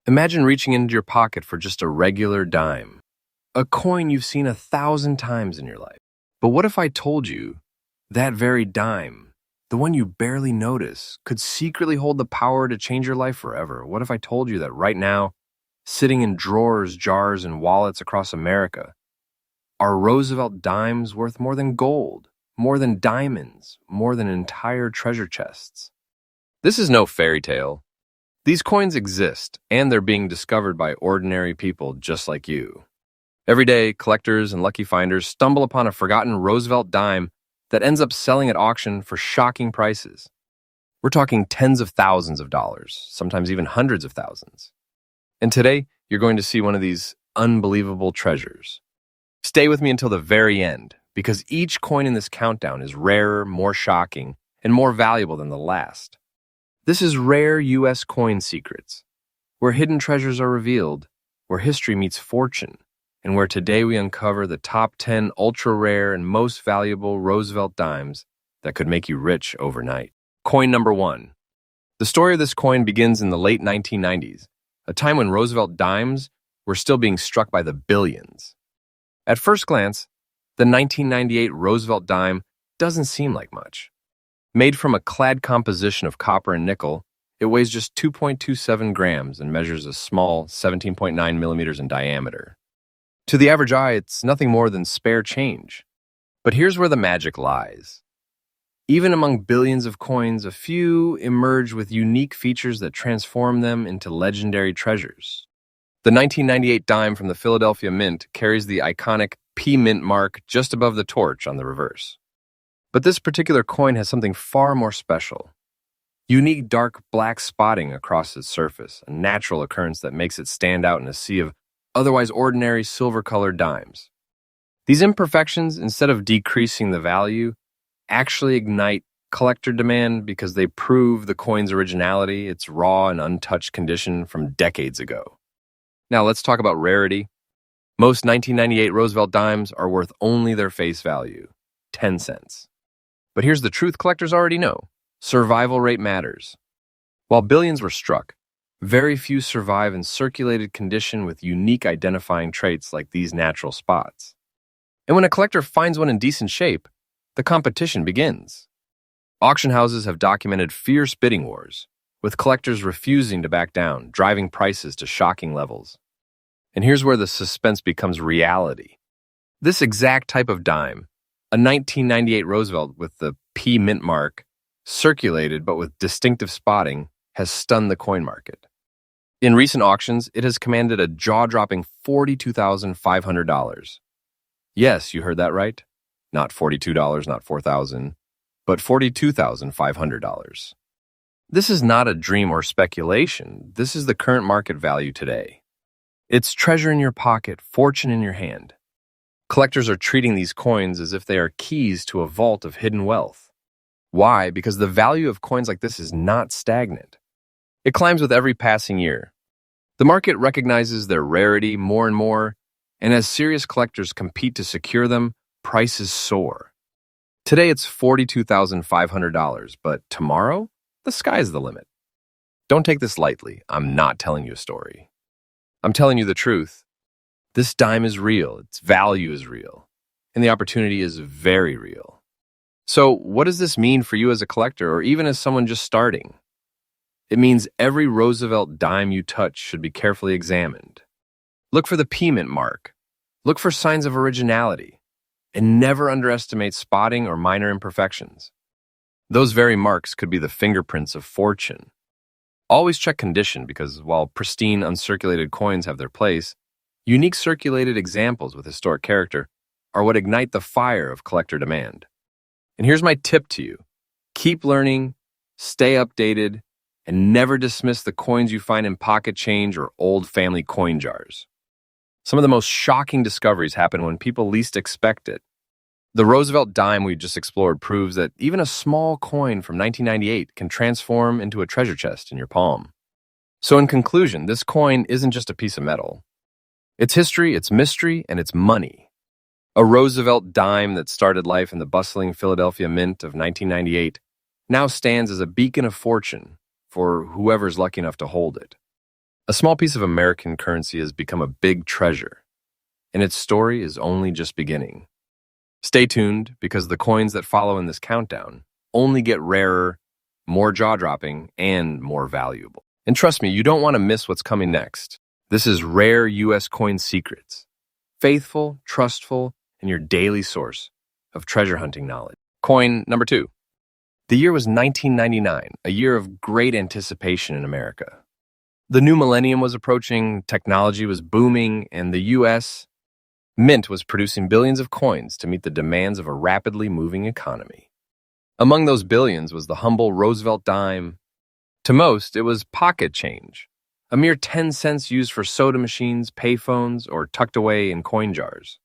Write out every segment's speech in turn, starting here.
Imagine reaching into your pocket for just a regular dime, a coin you've seen 1,000 times in your life. But what if I told you that very dime, the one you barely notice, could secretly hold the power to change your life forever? What if I told you that right now, sitting in drawers, jars, and wallets across America, are Roosevelt dimes worth more than gold, more than diamonds, more than entire treasure chests? This is no fairy tale. These coins exist, and they're being discovered by ordinary people just like you. Every day, collectors and lucky finders stumble upon a forgotten Roosevelt dime that ends up selling at auction for shocking prices. We're talking tens of thousands of dollars, sometimes even hundreds of thousands. And today, you're going to see one of these unbelievable treasures. Stay with me until the very end, because each coin in this countdown is rarer, more shocking, and more valuable than the last. This is Rare U.S. Coin Secrets, where hidden treasures are revealed, where history meets fortune, and where today we uncover the top 10 ultra-rare and most valuable Roosevelt dimes that could make you rich overnight. Coin number 1. The story of this coin begins in the late 1990s, a time when Roosevelt dimes were still being struck by the billions. At first glance, the 1998 Roosevelt dime doesn't seem like much. Made from a clad composition of copper and nickel, it weighs just 2.27 grams and measures a small 17.9 millimeters in diameter. To the average eye, it's nothing more than spare change. But here's where the magic lies. Even among billions of coins, a few emerge with unique features that transform them into legendary treasures. The 1998 dime from the Philadelphia Mint carries the iconic P Mint mark just above the torch on the reverse. But this particular coin has something far more special. Unique dark black spotting across its surface, a natural occurrence that makes it stand out in a sea of otherwise ordinary silver-colored dimes. These imperfections, instead of decreasing the value, actually ignite collector demand because they prove the coin's originality, its raw and untouched condition from decades ago. Now let's talk about rarity. Most 1998 Roosevelt dimes are worth only their face value, 10 cents. But here's the truth collectors already know. Survival rate matters. While billions were struck, very few survive in circulated condition with unique identifying traits like these natural spots. And when a collector finds one in decent shape, the competition begins. Auction houses have documented fierce bidding wars, with collectors refusing to back down, driving prices to shocking levels. And here's where the suspense becomes reality. This exact type of dime, a 1998 Roosevelt with the P Mint mark, circulated but with distinctive spotting, has stunned the coin market. In recent auctions, it has commanded a jaw-dropping $42,500. Yes, you heard that right. Not $42, not $4,000, but $42,500. This is not a dream or speculation. This is the current market value today. It's treasure in your pocket, fortune in your hand. Collectors are treating these coins as if they are keys to a vault of hidden wealth. Why? Because the value of coins like this is not stagnant. It climbs with every passing year. The market recognizes their rarity more and more, and as serious collectors compete to secure them, prices soar. Today it's $42,500, but tomorrow, the sky's the limit. Don't take this lightly. I'm not telling you a story. I'm telling you the truth. This dime is real, its value is real, and the opportunity is very real. So what does this mean for you as a collector or even as someone just starting? It means every Roosevelt dime you touch should be carefully examined. Look for the P Mint mark. Look for signs of originality. And never underestimate spotting or minor imperfections. Those very marks could be the fingerprints of fortune. Always check condition because while pristine, uncirculated coins have their place, unique circulated examples with historic character are what ignite the fire of collector demand. And here's my tip to you. Keep learning, stay updated, and never dismiss the coins you find in pocket change or old family coin jars. Some of the most shocking discoveries happen when people least expect it. The Roosevelt dime we just explored proves that even a small coin from 1998 can transform into a treasure chest in your palm. So in conclusion, this coin isn't just a piece of metal. It's history, it's mystery, and it's money. A Roosevelt dime that started life in the bustling Philadelphia Mint of 1998 now stands as a beacon of fortune for whoever's lucky enough to hold it. A small piece of American currency has become a big treasure, and its story is only just beginning. Stay tuned, because the coins that follow in this countdown only get rarer, more jaw-dropping, and more valuable. And trust me, you don't want to miss what's coming next. This is Rare U.S. Coin Secrets. Faithful, trustful, and your daily source of treasure hunting knowledge. Coin number 2. The year was 1999, a year of great anticipation in America. The new millennium was approaching, technology was booming, and the U.S. Mint was producing billions of coins to meet the demands of a rapidly moving economy. Among those billions was the humble Roosevelt dime. To most, it was pocket change, a mere 10 cents used for soda machines, payphones, or tucked away in coin jars.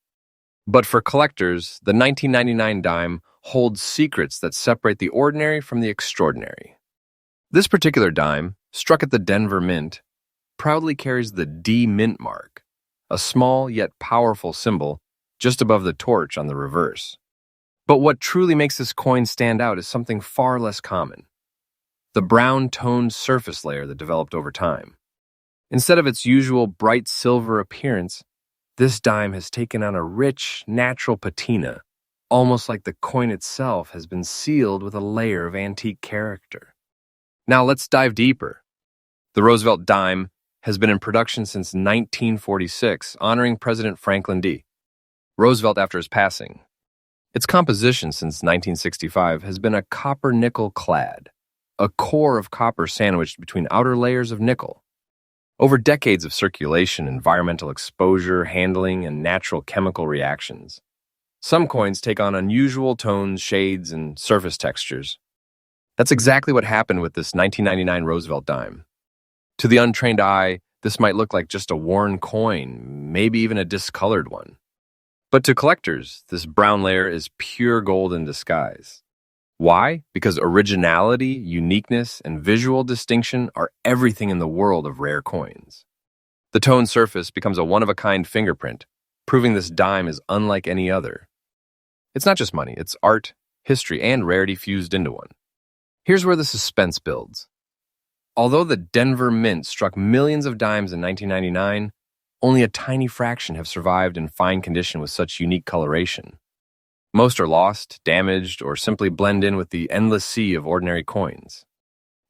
But for collectors, the 1999 dime holds secrets that separate the ordinary from the extraordinary. This particular dime, struck at the Denver Mint, proudly carries the D Mint mark, a small yet powerful symbol just above the torch on the reverse. But what truly makes this coin stand out is something far less common: the brown-toned surface layer that developed over time. Instead of its usual bright silver appearance, this dime has taken on a rich, natural patina, almost like the coin itself has been sealed with a layer of antique character. Now let's dive deeper. The Roosevelt dime has been in production since 1946, honoring President Franklin D. Roosevelt after his passing. Its composition since 1965 has been a copper-nickel clad, a core of copper sandwiched between outer layers of nickel. Over decades of circulation, environmental exposure, handling, and natural chemical reactions, some coins take on unusual tones, shades, and surface textures. That's exactly what happened with this 1999 Roosevelt dime. To the untrained eye, this might look like just a worn coin, maybe even a discolored one. But to collectors, this brown layer is pure gold in disguise. Why? Because originality, uniqueness, and visual distinction are everything in the world of rare coins. The toned surface becomes a one-of-a-kind fingerprint, proving this dime is unlike any other. It's not just money, it's art, history, and rarity fused into one. Here's where the suspense builds. Although the Denver Mint struck millions of dimes in 1999, only a tiny fraction have survived in fine condition with such unique coloration. Most are lost, damaged, or simply blend in with the endless sea of ordinary coins.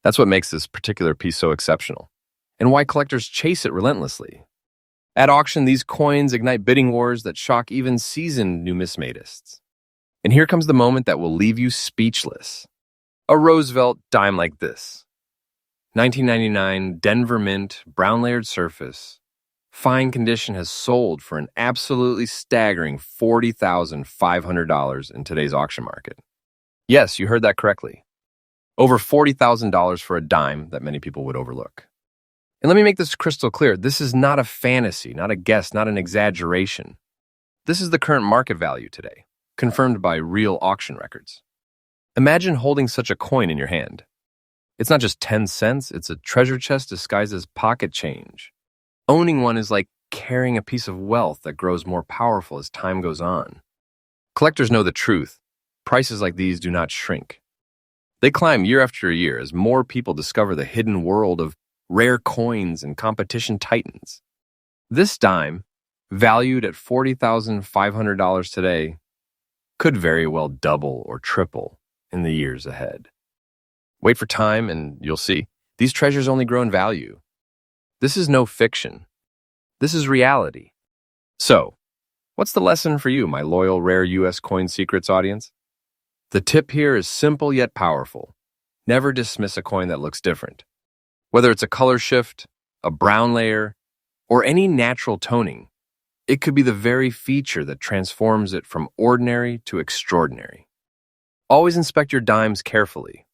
That's what makes this particular piece so exceptional, and why collectors chase it relentlessly. At auction, these coins ignite bidding wars that shock even seasoned numismatists. And here comes the moment that will leave you speechless. A Roosevelt dime like this. 1999 Denver Mint, brown-layered surface. Fine condition, has sold for an absolutely staggering $40,500 in today's auction market. Yes, you heard that correctly. Over $40,000 for a dime that many people would overlook. And let me make this crystal clear. This is not a fantasy, not a guess, not an exaggeration. This is the current market value today, confirmed by real auction records. Imagine holding such a coin in your hand. It's not just 10 cents, it's a treasure chest disguised as pocket change. Owning one is like carrying a piece of wealth that grows more powerful as time goes on. Collectors know the truth. Prices like these do not shrink. They climb year after year as more people discover the hidden world of rare coins and competition titans. This dime, valued at $40,500 today, could very well double or triple in the years ahead. Wait for time and you'll see. These treasures only grow in value. This is no fiction. This is reality. So, what's the lesson for you, my loyal Rare U.S. Coin Secrets audience? The tip here is simple yet powerful. Never dismiss a coin that looks different. Whether it's a color shift, a brown layer, or any natural toning, it could be the very feature that transforms it from ordinary to extraordinary. Always inspect your dimes carefully.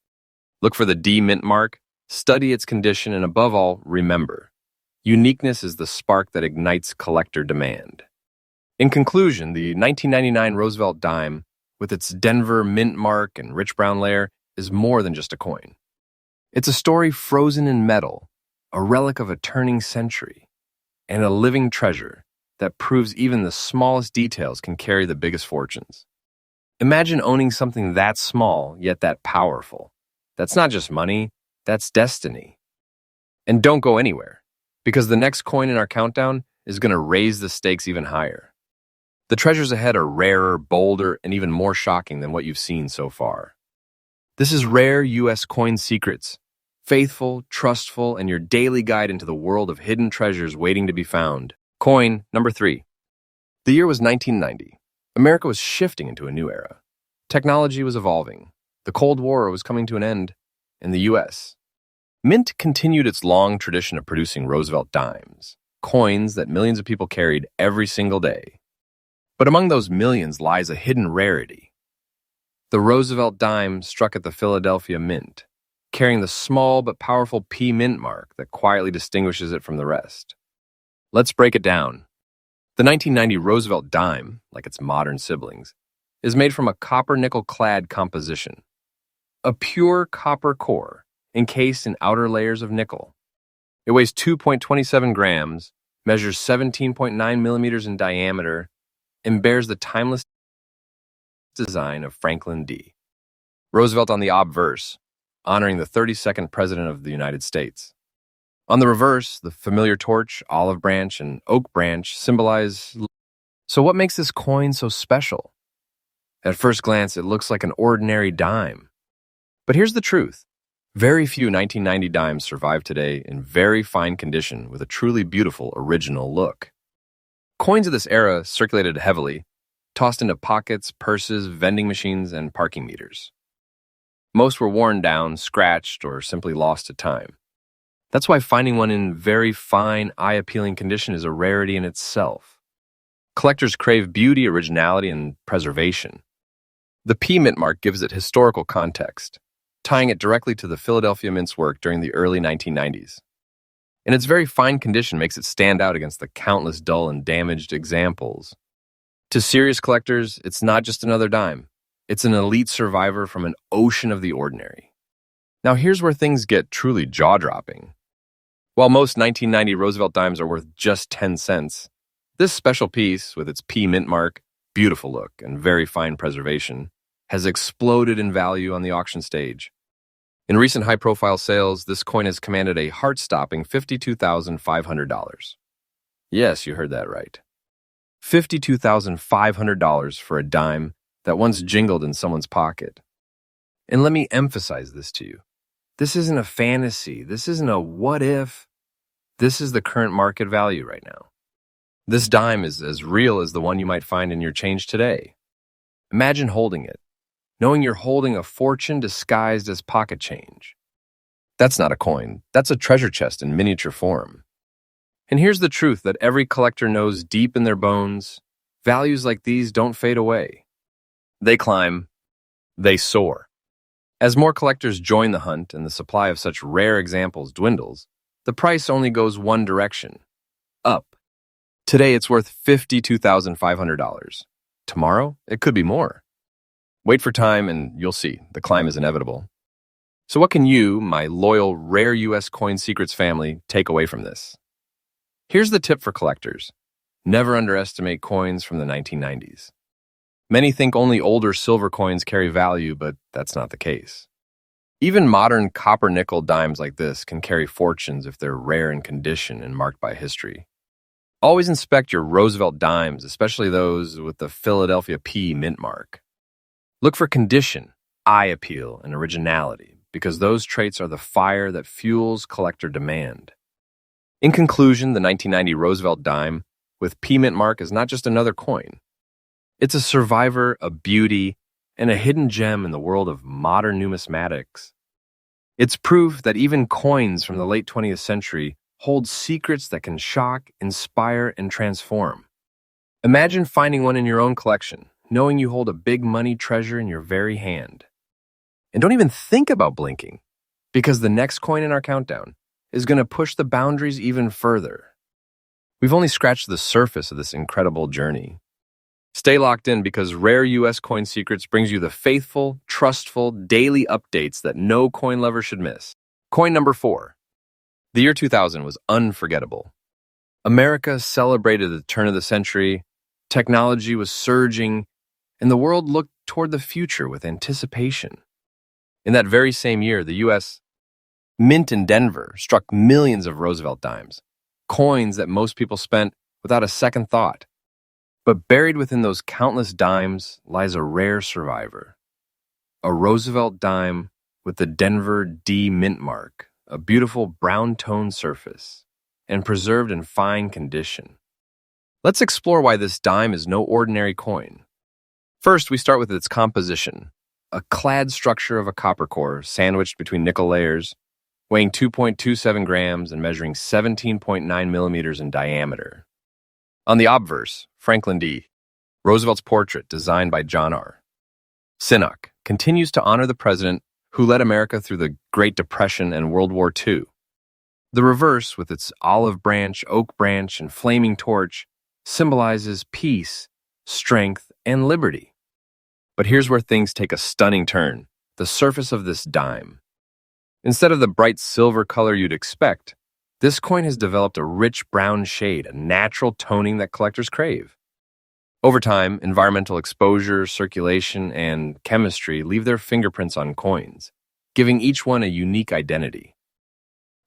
Look for the D Mint mark, study its condition, and above all, remember, uniqueness is the spark that ignites collector demand. In conclusion, the 1999 Roosevelt dime, with its Denver Mint mark and rich brown layer, is more than just a coin. It's a story frozen in metal, a relic of a turning century, and a living treasure that proves even the smallest details can carry the biggest fortunes. Imagine owning something that small, yet that powerful. That's not just money, that's destiny. And don't go anywhere, because the next coin in our countdown is going to raise the stakes even higher. The treasures ahead are rarer, bolder, and even more shocking than what you've seen so far. This is Rare U.S. Coin Secrets, faithful, trustful, and your daily guide into the world of hidden treasures waiting to be found. Coin number 3. The year was 1990. America was shifting into a new era. Technology was evolving. The Cold War was coming to an end in the U.S. Mint continued its long tradition of producing Roosevelt dimes, coins that millions of people carried every single day. But among those millions lies a hidden rarity. The Roosevelt dime struck at the Philadelphia Mint, carrying the small but powerful P Mint mark that quietly distinguishes it from the rest. Let's break it down. The 1990 Roosevelt dime, like its modern siblings, is made from a copper-nickel-clad composition. A pure copper core, encased in outer layers of nickel. It weighs 2.27 grams, measures 17.9 millimeters in diameter, and bears the timeless design of Franklin D. Roosevelt on the obverse, honoring the 32nd President of the United States. On the reverse, the familiar torch, olive branch, and oak branch symbolize. So what makes this coin so special? At first glance, it looks like an ordinary dime. But here's the truth. Very few 1990 dimes survive today in very fine condition with a truly beautiful original look. Coins of this era circulated heavily, tossed into pockets, purses, vending machines, and parking meters. Most were worn down, scratched, or simply lost to time. That's why finding one in very fine, eye-appealing condition is a rarity in itself. Collectors crave beauty, originality, and preservation. The P Mint mark gives it historical context, tying it directly to the Philadelphia Mint's work during the early 1990s. And its very fine condition makes it stand out against the countless dull and damaged examples. To serious collectors, it's not just another dime. It's an elite survivor from an ocean of the ordinary. Now here's where things get truly jaw-dropping. While most 1990 Roosevelt dimes are worth just 10 cents, this special piece, with its P Mint mark, beautiful look, and very fine preservation, has exploded in value on the auction stage. In recent high-profile sales, this coin has commanded a heart-stopping $52,500. Yes, you heard that right. $52,500 for a dime that once jingled in someone's pocket. And let me emphasize this to you. This isn't a fantasy. This isn't a what if. This is the current market value right now. This dime is as real as the one you might find in your change today. Imagine holding it, knowing you're holding a fortune disguised as pocket change. That's not a coin. That's a treasure chest in miniature form. And here's the truth that every collector knows deep in their bones. Values like these don't fade away. They climb. They soar. As more collectors join the hunt and the supply of such rare examples dwindles, the price only goes one direction, up. Today it's worth $52,500. Tomorrow, it could be more. Wait for time and you'll see, the climb is inevitable. So what can you, my loyal Rare U.S. Coin Secrets family, take away from this? Here's the tip for collectors. Never underestimate coins from the 1990s. Many think only older silver coins carry value, but that's not the case. Even modern copper-nickel dimes like this can carry fortunes if they're rare in condition and marked by history. Always inspect your Roosevelt dimes, especially those with the Philadelphia P Mint mark. Look for condition, eye appeal, and originality, because those traits are the fire that fuels collector demand. In conclusion, the 1990 Roosevelt dime with P Mint mark is not just another coin. It's a survivor, a beauty, and a hidden gem in the world of modern numismatics. It's proof that even coins from the late 20th century hold secrets that can shock, inspire, and transform. Imagine finding one in your own collection, knowing you hold a big money treasure in your very hand. And don't even think about blinking, because the next coin in our countdown is going to push the boundaries even further. We've only scratched the surface of this incredible journey. Stay locked in because Rare U.S. Coin Secrets brings you the faithful, trustful, daily updates that no coin lover should miss. Coin number 4. The year 2000 was unforgettable. America celebrated the turn of the century, technology was surging, and the world looked toward the future with anticipation. In that very same year, the U.S. Mint in Denver struck millions of Roosevelt dimes, coins that most people spent without a second thought. But buried within those countless dimes lies a rare survivor, a Roosevelt dime with the Denver D mint mark, a beautiful brown-toned surface, and preserved in fine condition. Let's explore why this dime is no ordinary coin. First, we start with its composition, a clad structure of a copper core sandwiched between nickel layers, weighing 2.27 grams and measuring 17.9 millimeters in diameter. On the obverse, Franklin D., Roosevelt's portrait designed by John R. Sinnock, continues to honor the president who led America through the Great Depression and World War II. The reverse, with its olive branch, oak branch, and flaming torch, symbolizes peace, strength, and liberty. But here's where things take a stunning turn: the surface of this dime. Instead of the bright silver color you'd expect, this coin has developed a rich brown shade, a natural toning that collectors crave. Over time, environmental exposure, circulation, and chemistry leave their fingerprints on coins, giving each one a unique identity.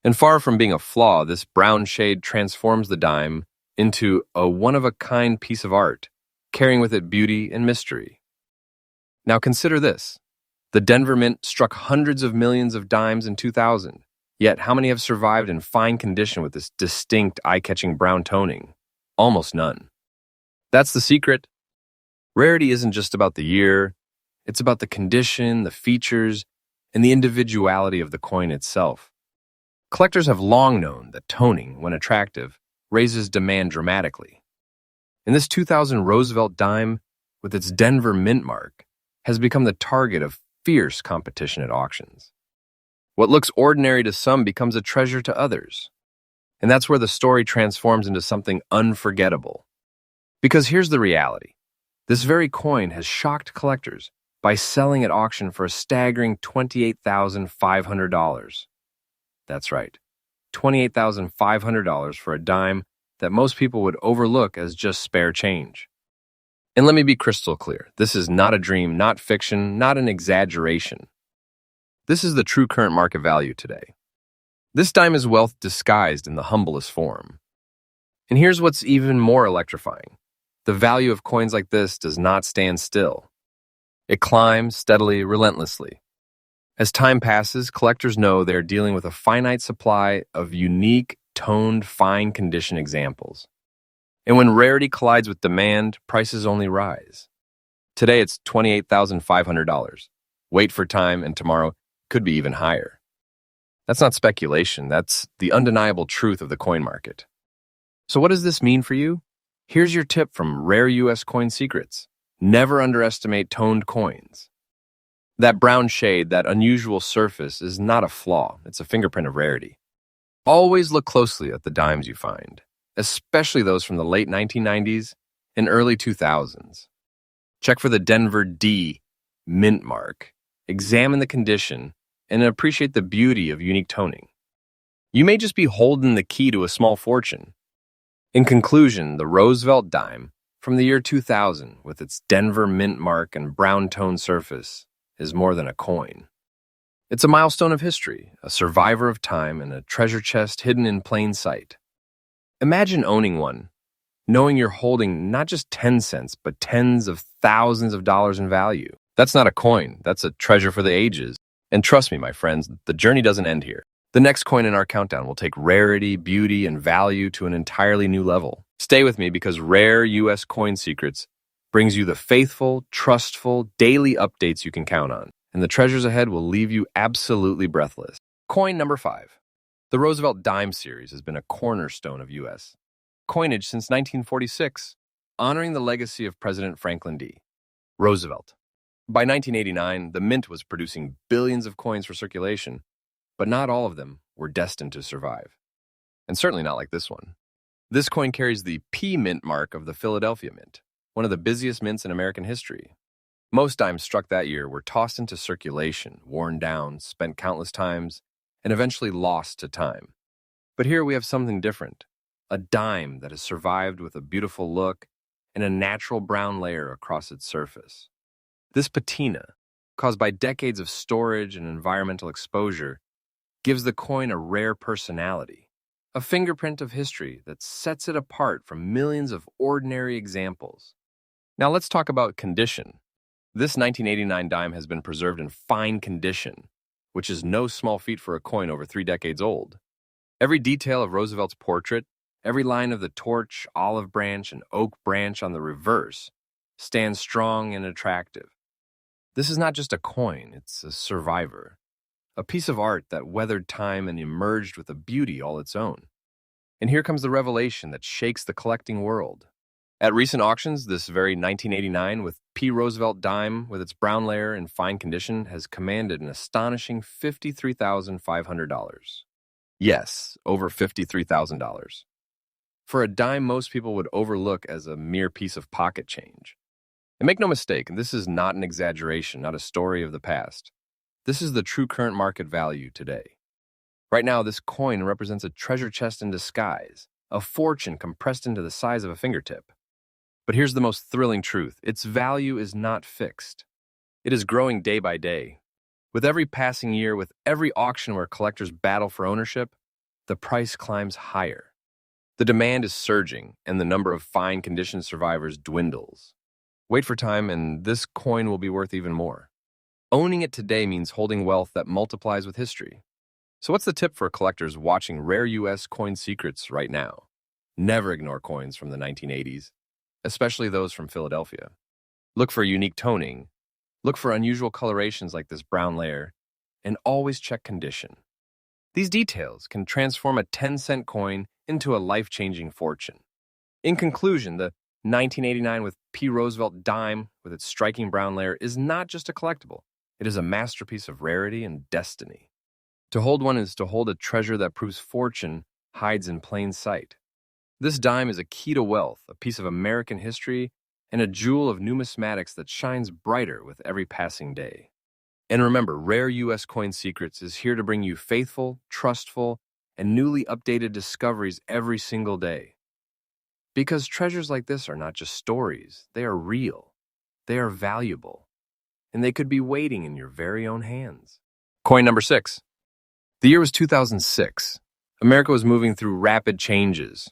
And far from being a flaw, this brown shade transforms the dime into a one-of-a-kind piece of art, carrying with it beauty and mystery. Now consider this. The Denver Mint struck hundreds of millions of dimes in 2000, yet how many have survived in fine condition with this distinct, eye-catching brown toning? Almost none. That's the secret. Rarity isn't just about the year, it's about the condition, the features, and the individuality of the coin itself. Collectors have long known that toning, when attractive, raises demand dramatically. And this 2000 Roosevelt dime, with its Denver mint mark, has become the target of fierce competition at auctions. What looks ordinary to some becomes a treasure to others. And that's where the story transforms into something unforgettable. Because here's the reality. This very coin has shocked collectors by selling at auction for a staggering $28,500. That's right, $28,500 for a dime that most people would overlook as just spare change. And let me be crystal clear. This is not a dream, not fiction, not an exaggeration. This is the true current market value today. This dime is wealth disguised in the humblest form. And here's what's even more electrifying. The value of coins like this does not stand still. It climbs steadily, relentlessly. As time passes, collectors know they are dealing with a finite supply of unique, toned, fine condition examples. And when rarity collides with demand, prices only rise. Today it's $28,500. Wait for time, and tomorrow could be even higher. That's not speculation, that's the undeniable truth of the coin market. So what does this mean for you? Here's your tip from Rare U.S. Coin Secrets. Never underestimate toned coins. That brown shade, that unusual surface, is not a flaw. It's a fingerprint of rarity. Always look closely at the dimes you find, especially those from the late 1990s and early 2000s. Check for the Denver D mint mark. Examine the condition and appreciate the beauty of unique toning. You may just be holding the key to a small fortune. In conclusion, the Roosevelt dime from the year 2000, with its Denver mint mark and brown-toned surface, is more than a coin. It's a milestone of history, a survivor of time, and a treasure chest hidden in plain sight. Imagine owning one, knowing you're holding not just 10 cents, but tens of thousands of dollars in value. That's not a coin, that's a treasure for the ages. And trust me, my friends, the journey doesn't end here. The next coin in our countdown will take rarity, beauty, and value to an entirely new level. Stay with me because Rare U.S. Coin Secrets brings you the faithful, trustful, daily updates you can count on. And the treasures ahead will leave you absolutely breathless. Coin number 5. The Roosevelt Dime Series has been a cornerstone of U.S. coinage since 1946, honoring the legacy of President Franklin D. Roosevelt. By 1989, the Mint was producing billions of coins for circulation, but not all of them were destined to survive. And certainly not like this one. This coin carries the P Mint mark of the Philadelphia Mint, one of the busiest mints in American history. Most dimes struck that year were tossed into circulation, worn down, spent countless times, and eventually lost to time. But here we have something different, a dime that has survived with a beautiful look and a natural brown layer across its surface. This patina, caused by decades of storage and environmental exposure, gives the coin a rare personality. a fingerprint of history that sets it apart from millions of ordinary examples. Now let's talk about condition. This 1989 dime has been preserved in fine condition, which is no small feat for a coin over 3 decades old. Every detail of Roosevelt's portrait, every line of the torch, olive branch, and oak branch on the reverse stands strong and attractive. This is not just a coin, it's a survivor, a piece of art that weathered time and emerged with a beauty all its own. And here comes the revelation that shakes the collecting world. At recent auctions, this very 1989 with P. Roosevelt dime with its brown layer in fine condition has commanded an astonishing $53,500. Yes, over $53,000. For a dime most people would overlook as a mere piece of pocket change. And make no mistake, this is not an exaggeration, not a story of the past. This is the true current market value today. Right now, this coin represents a treasure chest in disguise, a fortune compressed into the size of a fingertip. But here's the most thrilling truth. Its value is not fixed. It is growing day by day. With every passing year, with every auction where collectors battle for ownership, the price climbs higher. The demand is surging, and the number of fine condition survivors dwindles. Wait for time, and this coin will be worth even more. Owning it today means holding wealth that multiplies with history. So what's the tip for collectors watching rare U.S. coin secrets right now? Never ignore coins from the 1980s, especially those from Philadelphia. Look for unique toning, look for unusual colorations like this brown layer, and always check condition. These details can transform a 10-cent coin into a life-changing fortune. In conclusion, the 1989 with P. Roosevelt dime with its striking brown layer is not just a collectible. It is a masterpiece of rarity and destiny. To hold one is to hold a treasure that proves fortune hides in plain sight. This dime is a key to wealth, a piece of American history, and a jewel of numismatics that shines brighter with every passing day. And remember, Rare U.S. Coin Secrets is here to bring you faithful, trustful, and newly updated discoveries every single day. Because treasures like this are not just stories, they are real, they are valuable, and they could be waiting in your very own hands. Coin number 6. The year was 2006. America was moving through rapid changes.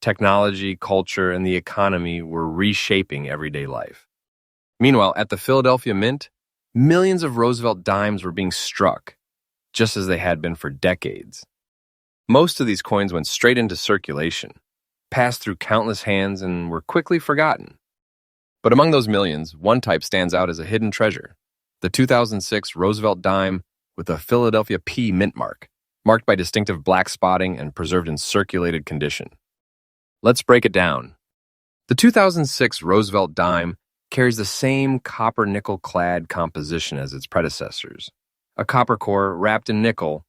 Technology, culture, and the economy were reshaping everyday life. Meanwhile, at the Philadelphia Mint, millions of Roosevelt dimes were being struck, just as they had been for decades. Most of these coins went straight into circulation, passed through countless hands, and were quickly forgotten. But among those millions, one type stands out as a hidden treasure: the 2006 Roosevelt dime with a Philadelphia P mint mark, marked by distinctive black spotting and preserved in circulated condition. Let's break it down. The 2006 Roosevelt dime carries the same copper-nickel-clad composition as its predecessors, a copper core wrapped in nickel,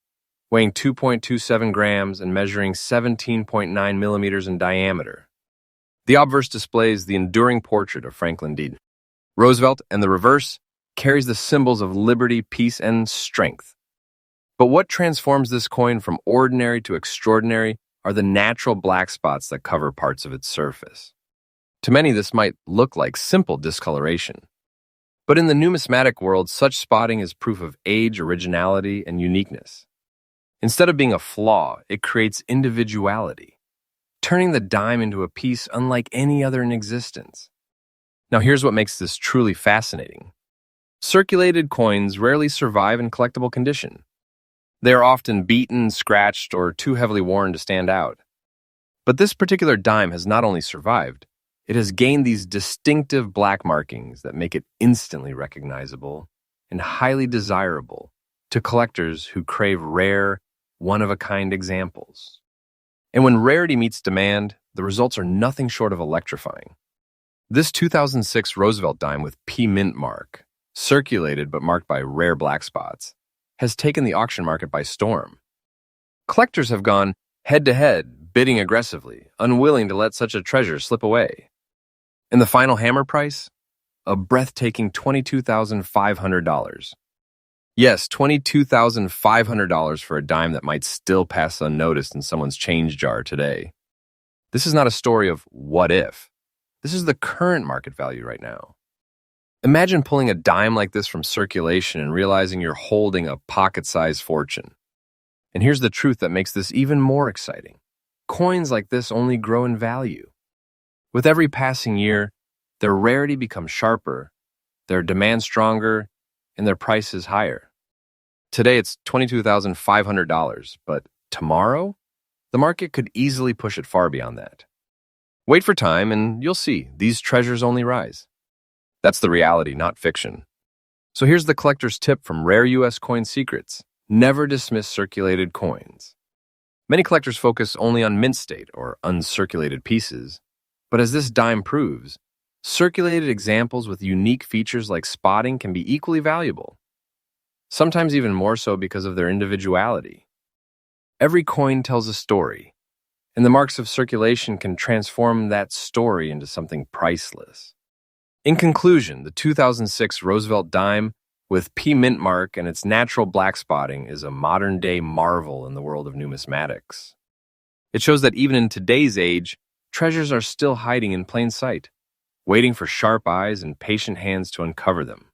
weighing 2.27 grams and measuring 17.9 millimeters in diameter. The obverse displays the enduring portrait of Franklin D. Roosevelt, and the reverse carries the symbols of liberty, peace, and strength. But what transforms this coin from ordinary to extraordinary are the natural black spots that cover parts of its surface. To many, this might look like simple discoloration. But in the numismatic world, such spotting is proof of age, originality, and uniqueness. Instead of being a flaw, it creates individuality, turning the dime into a piece unlike any other in existence. Now here's what makes this truly fascinating. Circulated coins rarely survive in collectible condition. They are often beaten, scratched, or too heavily worn to stand out. But this particular dime has not only survived, it has gained these distinctive black markings that make it instantly recognizable and highly desirable to collectors who crave rare, one-of-a-kind examples. And when rarity meets demand, the results are nothing short of electrifying. This 2006 Roosevelt dime with P mint mark, circulated but marked by rare black spots, has taken the auction market by storm. Collectors have gone head-to-head, bidding aggressively, unwilling to let such a treasure slip away. And the final hammer price? A breathtaking $22,500. Yes, $22,500 for a dime that might still pass unnoticed in someone's change jar today. This is not a story of what if. This is the current market value right now. Imagine pulling a dime like this from circulation and realizing you're holding a pocket-sized fortune. And here's the truth that makes this even more exciting. coins like this only grow in value. With every passing year, their rarity becomes sharper, their demand stronger, and their prices higher. Today it's $22,500, but tomorrow, the market could easily push it far beyond that. Wait for time and you'll see, these treasures only rise. That's the reality, not fiction. So here's the collector's tip from Rare U.S. Coin Secrets. Never dismiss circulated coins. Many collectors focus only on mint state or uncirculated pieces, but as this dime proves, circulated examples with unique features like spotting can be equally valuable, sometimes even more so because of their individuality. Every coin tells a story, and the marks of circulation can transform that story into something priceless. In conclusion, the 2006 Roosevelt dime with P mint mark and its natural black spotting is a modern-day marvel in the world of numismatics. It shows that even in today's age, treasures are still hiding in plain sight, waiting for sharp eyes and patient hands to uncover them.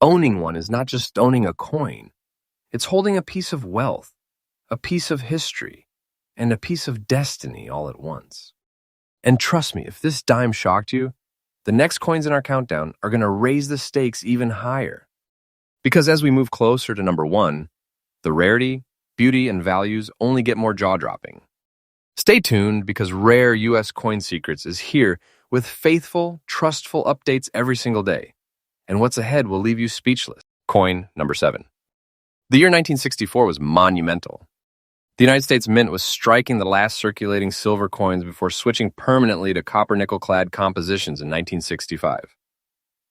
Owning one is not just owning a coin, it's holding a piece of wealth, a piece of history, and a piece of destiny all at once. And trust me, if this dime shocked you, the next coins in our countdown are going to raise the stakes even higher. Because as we move closer to number one, the rarity, beauty, and values only get more jaw-dropping. Stay tuned because Rare U.S. Coin Secrets is here with faithful, trustful updates every single day. And what's ahead will leave you speechless. Coin number 7. The year 1964 was monumental. The United States Mint was striking the last circulating silver coins before switching permanently to copper-nickel-clad compositions in 1965.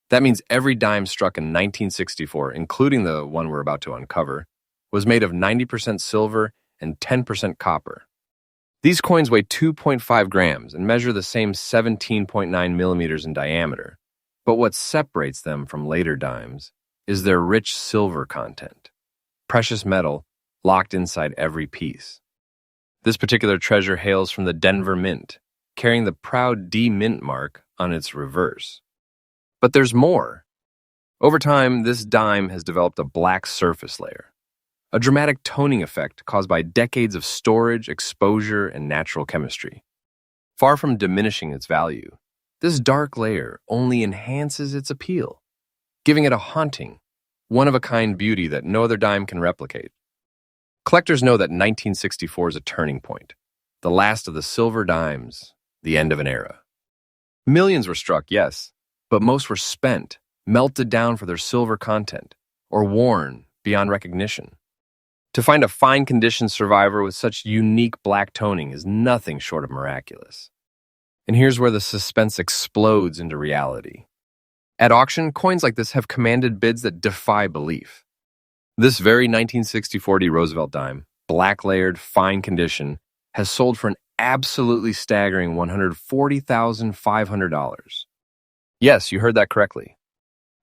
That means every dime struck in 1964, including the one we're about to uncover, was made of 90% silver and 10% copper. These coins weigh 2.5 grams and measure the same 17.9 millimeters in diameter. But what separates them from later dimes is their rich silver content, precious metal locked inside every piece. This particular treasure hails from the Denver Mint, carrying the proud D Mint mark on its reverse. But there's more. Over time, this dime has developed a black surface layer, a dramatic toning effect caused by decades of storage, exposure, and natural chemistry. Far from diminishing its value, this dark layer only enhances its appeal, giving it a haunting, one-of-a-kind beauty that no other dime can replicate. Collectors know that 1964 is a turning point, the last of the silver dimes, the end of an era. Millions were struck, yes, but most were spent, melted down for their silver content, or worn beyond recognition. To find a fine-condition survivor with such unique black toning is nothing short of miraculous. And here's where the suspense explodes into reality. At auction, coins like this have commanded bids that defy belief. This very 1964 Roosevelt dime, black-layered, fine condition, has sold for an absolutely staggering $140,500. Yes, you heard that correctly.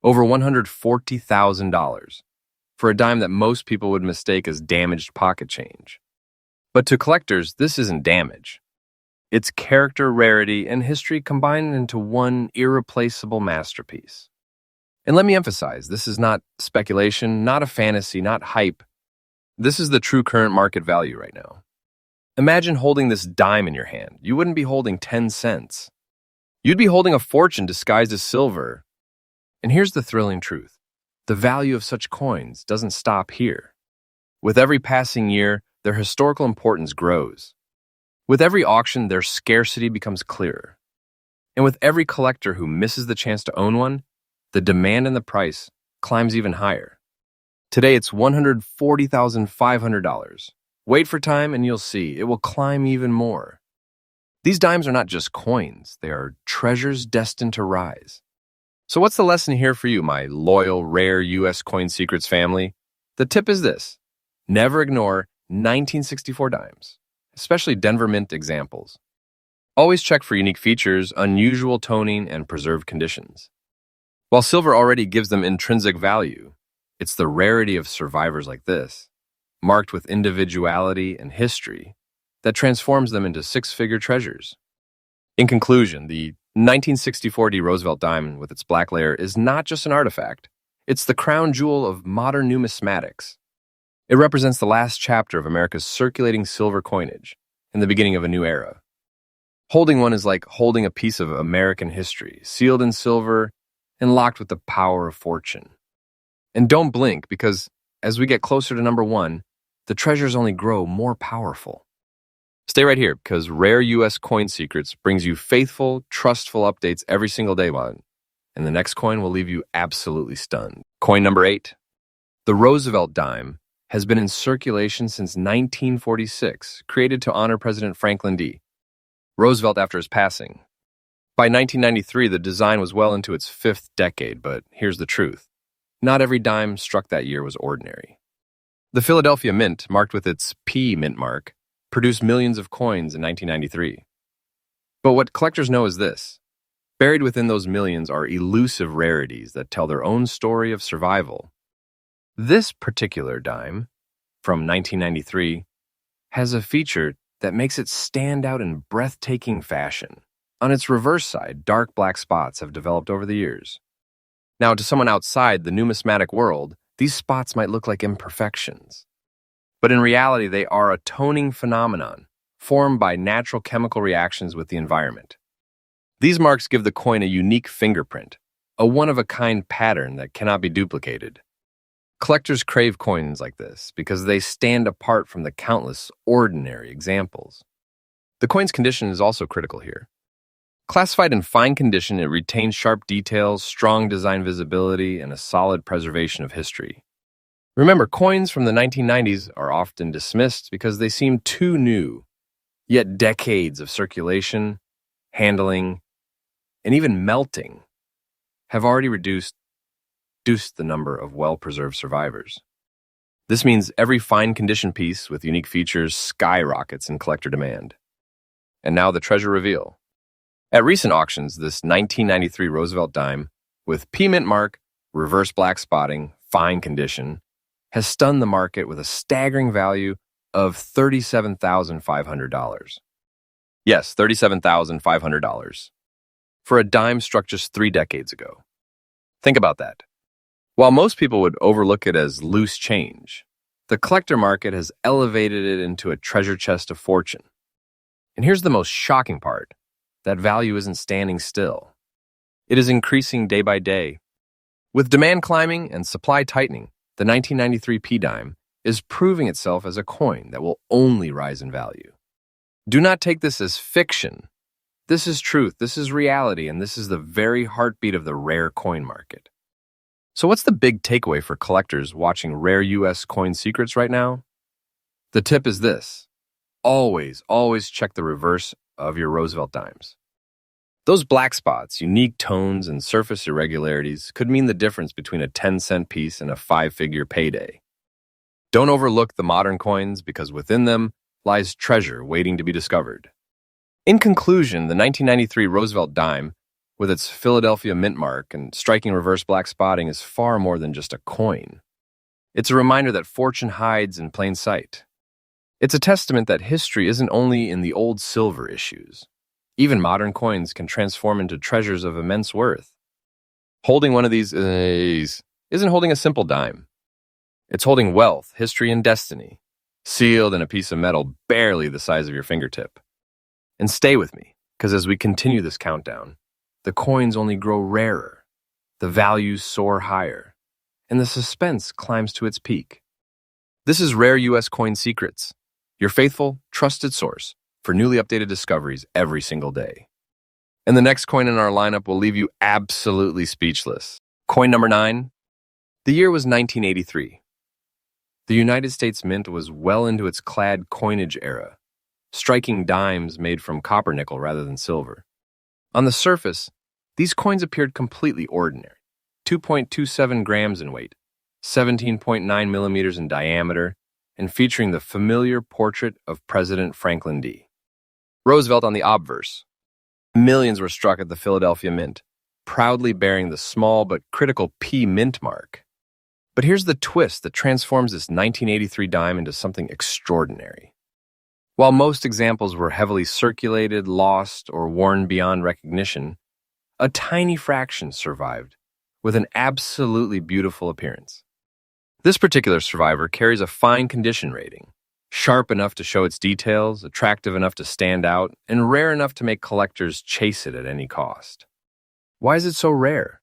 Over $140,000 for a dime that most people would mistake as damaged pocket change. But to collectors, this isn't damage. It's character, rarity, and history combined into one irreplaceable masterpiece. And let me emphasize, this is not speculation, not a fantasy, not hype. This is the true current market value right now. Imagine holding this dime in your hand. You wouldn't be holding 10 cents. You'd be holding a fortune disguised as silver. And here's the thrilling truth. The value of such coins doesn't stop here. With every passing year, their historical importance grows. With every auction, their scarcity becomes clearer. And with every collector who misses the chance to own one, the demand and the price climbs even higher. Today, it's $140,500. Wait for time and you'll see, it will climb even more. These dimes are not just coins, they are treasures destined to rise. So what's the lesson here for you, my loyal, rare U.S. Coin Secrets family? The tip is this: never ignore 1964 dimes, especially Denver Mint examples. Always check for unique features, unusual toning, and preserved conditions. While silver already gives them intrinsic value, it's the rarity of survivors like this, marked with individuality and history, that transforms them into six-figure treasures. In conclusion, the 1964 Roosevelt diamond with its black layer is not just an artifact. It's the crown jewel of modern numismatics. It represents the last chapter of America's circulating silver coinage, and the beginning of a new era. Holding one is like holding a piece of American history, sealed in silver and locked with the power of fortune. And don't blink, because as we get closer to number one, the treasures only grow more powerful. Stay right here, because Rare U.S. Coin Secrets brings you faithful, trustful updates every single day, and the next coin will leave you absolutely stunned. Coin number 8. The Roosevelt dime has been in circulation since 1946, created to honor President Franklin D. Roosevelt after his passing. By 1993, the design was well into its 5th decade, but here's the truth. Not every dime struck that year was ordinary. The Philadelphia Mint, marked with its P mint mark, produced millions of coins in 1993. But what collectors know is this. Buried within those millions are elusive rarities that tell their own story of survival. This particular dime, from 1993, has a feature that makes it stand out in breathtaking fashion. On its reverse side, dark black spots have developed over the years. Now, to someone outside the numismatic world, these spots might look like imperfections. But in reality, they are a toning phenomenon formed by natural chemical reactions with the environment. These marks give the coin a unique fingerprint, a one-of-a-kind pattern that cannot be duplicated. Collectors crave coins like this because they stand apart from the countless ordinary examples. The coin's condition is also critical here. Classified in fine condition, it retains sharp details, strong design visibility, and a solid preservation of history. Remember, coins from the 1990s are often dismissed because they seem too new, yet decades of circulation, handling, and even melting have already reduced the number of well-preserved survivors. This means every fine condition piece with unique features skyrockets in collector demand. And now the treasure reveal. At recent auctions, this 1993 Roosevelt dime, with P mint mark, reverse black spotting, fine condition, has stunned the market with a staggering value of $37,500. Yes, $37,500. For a dime struck just 3 decades ago. Think about that. While most people would overlook it as loose change, the collector market has elevated it into a treasure chest of fortune. And here's the most shocking part. That value isn't standing still. It is increasing day by day. With demand climbing and supply tightening, the 1993 P dime is proving itself as a coin that will only rise in value. Do not take this as fiction. This is truth, this is reality, and this is the very heartbeat of the rare coin market. So what's the big takeaway for collectors watching Rare U.S. Coin Secrets right now? The tip is this. Always check the reverse of your Roosevelt dimes. Those black spots, unique tones, and surface irregularities could mean the difference between a 10-cent piece and a 5-figure payday. Don't overlook the modern coins, because within them lies treasure waiting to be discovered. In conclusion, the 1993 Roosevelt dime, with its Philadelphia mint mark and striking reverse black spotting, is far more than just a coin. It's a reminder that fortune hides in plain sight. It's a testament that history isn't only in the old silver issues. Even modern coins can transform into treasures of immense worth. Holding one of these isn't holding a simple dime. It's holding wealth, history, and destiny, sealed in a piece of metal barely the size of your fingertip. And stay with me, because as we continue this countdown, the coins only grow rarer, the values soar higher, and the suspense climbs to its peak. This is Rare U.S. Coin Secrets, your faithful, trusted source for newly updated discoveries every single day. And the next coin in our lineup will leave you absolutely speechless. Coin number 9. The year was 1983. The United States Mint was well into its clad coinage era, striking dimes made from copper nickel rather than silver. On the surface, these coins appeared completely ordinary, 2.27 grams in weight, 17.9 millimeters in diameter, and featuring the familiar portrait of President Franklin D. Roosevelt on the obverse. Millions were struck at the Philadelphia Mint, proudly bearing the small but critical P mint mark. But here's the twist that transforms this 1983 dime into something extraordinary. While most examples were heavily circulated, lost, or worn beyond recognition, a tiny fraction survived, with an absolutely beautiful appearance. This particular survivor carries a fine condition rating, Sharp enough to show its details, attractive enough to stand out, and rare enough to make collectors chase it at any cost. Why is it so rare?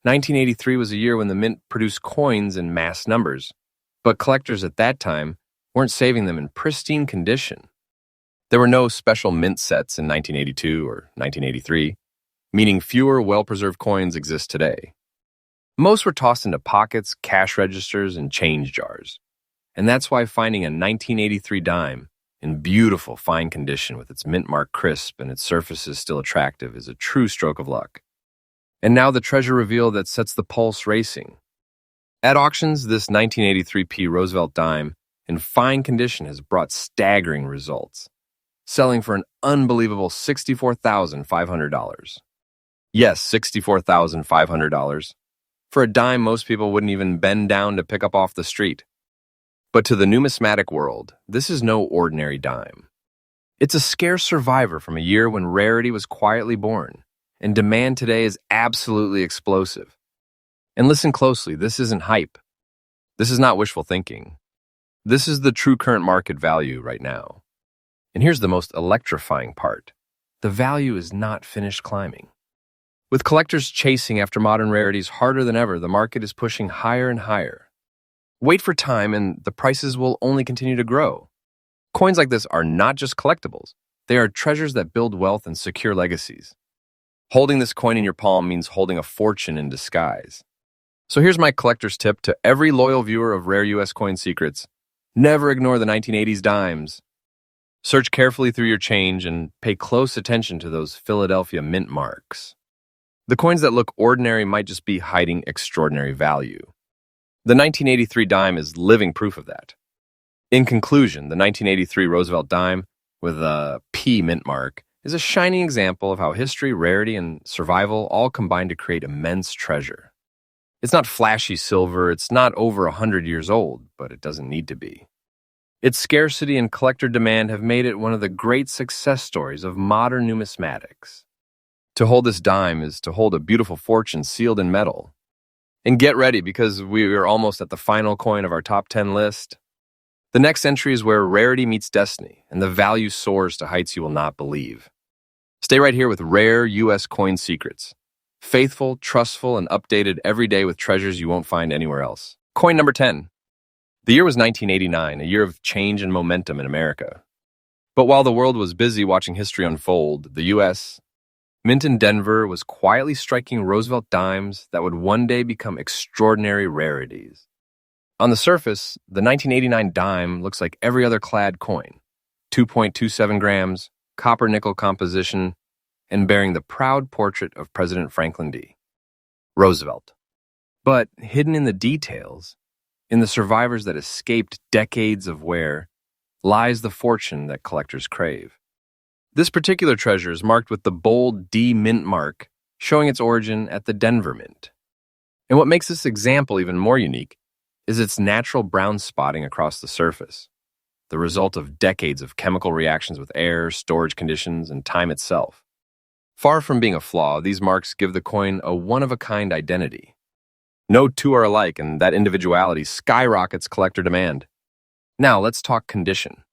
1983 was a year when the mint produced coins in mass numbers, but collectors at that time weren't saving them in pristine condition. There were no special mint sets in 1982 or 1983, meaning fewer well-preserved coins exist today. Most were tossed into pockets, cash registers, and change jars. And that's why finding a 1983 dime in beautiful, fine condition with its mint mark crisp and its surfaces still attractive is a true stroke of luck. And now the treasure reveal that sets the pulse racing. At auctions, this 1983p Roosevelt dime in fine condition has brought staggering results, selling for an unbelievable $64,500. Yes, $64,500. For a dime most people wouldn't even bend down to pick up off the street. But to the numismatic world, this is no ordinary dime. It's a scarce survivor from a year when rarity was quietly born, and demand today is absolutely explosive. And listen closely, this isn't hype. This is not wishful thinking. This is the true current market value right now. And here's the most electrifying part. The value is not finished climbing. With collectors chasing after modern rarities harder than ever, the market is pushing higher and higher. Wait for time and the prices will only continue to grow. Coins like this are not just collectibles. They are treasures that build wealth and secure legacies. Holding this coin in your palm means holding a fortune in disguise. So here's my collector's tip to every loyal viewer of Rare U.S. Coin Secrets. Never ignore the 1980s dimes. Search carefully through your change and pay close attention to those Philadelphia mint marks. The coins that look ordinary might just be hiding extraordinary value. The 1983 dime is living proof of that. In conclusion, the 1983 Roosevelt dime with a P mint mark is a shining example of how history, rarity, and survival all combine to create immense treasure. It's not flashy silver, it's not over 100 years old, but it doesn't need to be. Its scarcity and collector demand have made it one of the great success stories of modern numismatics. To hold this dime is to hold a beautiful fortune sealed in metal. And get ready, because we are almost at the final coin of our top 10 list. The next entry is where rarity meets destiny, and the value soars to heights you will not believe. Stay right here with Rare U.S. Coin Secrets. Faithful, trustful, and updated every day with treasures you won't find anywhere else. Coin number 10. The year was 1989, a year of change and momentum in America. But while the world was busy watching history unfold, the U.S., Mint in Denver was quietly striking Roosevelt dimes that would one day become extraordinary rarities. On the surface, the 1989 dime looks like every other clad coin, 2.27 grams, copper-nickel composition, and bearing the proud portrait of President Franklin D. Roosevelt. But hidden in the details, in the survivors that escaped decades of wear, lies the fortune that collectors crave. This particular treasure is marked with the bold D mint mark, showing its origin at the Denver Mint. And what makes this example even more unique is its natural brown spotting across the surface, the result of decades of chemical reactions with air, storage conditions, and time itself. Far from being a flaw, these marks give the coin a one-of-a-kind identity. No two are alike, and that individuality skyrockets collector demand. Now, let's talk condition.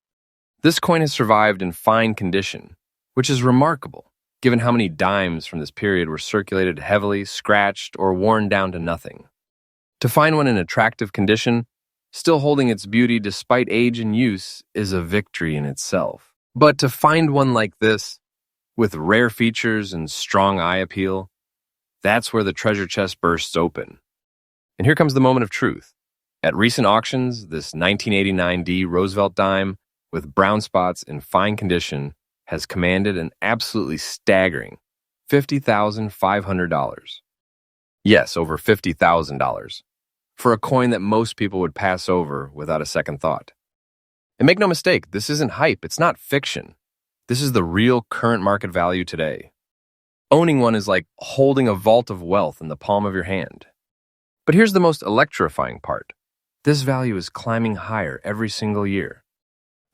This coin has survived in fine condition, which is remarkable, given how many dimes from this period were circulated heavily, scratched, or worn down to nothing. To find one in attractive condition, still holding its beauty despite age and use, is a victory in itself. But to find one like this, with rare features and strong eye appeal, that's where the treasure chest bursts open. And here comes the moment of truth. At recent auctions, this 1989 D Roosevelt dime with brown spots in fine condition has commanded an absolutely staggering $50,500. Yes, over $50,000, for a coin that most people would pass over without a second thought. And make no mistake, this isn't hype, it's not fiction. This is the real current market value today. Owning one is like holding a vault of wealth in the palm of your hand. But here's the most electrifying part. This value is climbing higher every single year.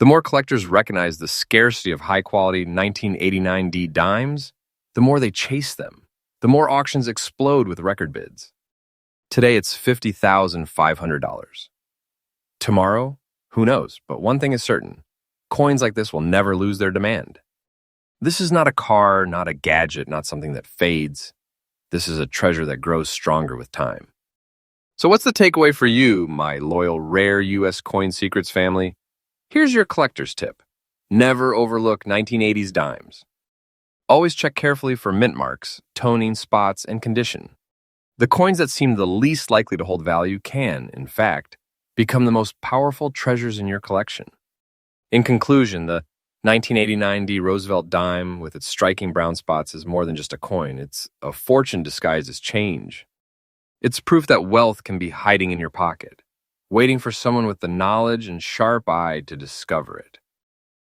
The more collectors recognize the scarcity of high-quality 1989 D dimes, the more they chase them. The more auctions explode with record bids. Today, it's $50,500. Tomorrow, Who knows? But one thing is certain. Coins like this will never lose their demand. This is not a car, not a gadget, not something that fades. This is a treasure that grows stronger with time. So what's the takeaway for you, my loyal rare U.S. Coin Secrets family? Here's your collector's tip. Never overlook 1980s dimes. Always check carefully for mint marks, toning, spots, and condition. The coins that seem the least likely to hold value can, in fact, become the most powerful treasures in your collection. In conclusion, the 1989 D Roosevelt dime with its striking brown spots is more than just a coin. It's a fortune disguised as change. It's proof that wealth can be hiding in your pocket, waiting for someone with the knowledge and sharp eye to discover it.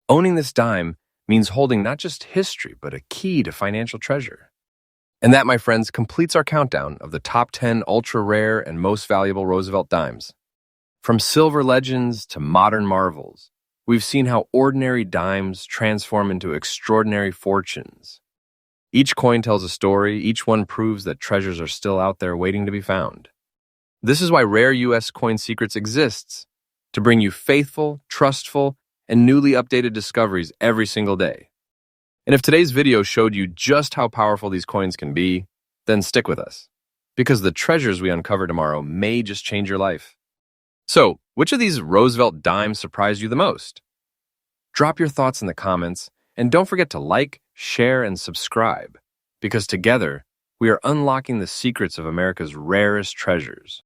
Owning this dime means holding not just history, but a key to financial treasure. And that, my friends, completes our countdown of the top 10 ultra-rare and most valuable Roosevelt dimes. From silver legends to modern marvels, we've seen how ordinary dimes transform into extraordinary fortunes. Each coin tells a story, each one proves that treasures are still out there waiting to be found. This is why Rare U.S. Coin Secrets exists, to bring you faithful, trustful, and newly updated discoveries every single day. And if today's video showed you just how powerful these coins can be, then stick with us, because the treasures we uncover tomorrow may just change your life. So, which of these Roosevelt dimes surprised you the most? Drop your thoughts in the comments, and don't forget to like, share, and subscribe, because together, we are unlocking the secrets of America's rarest treasures.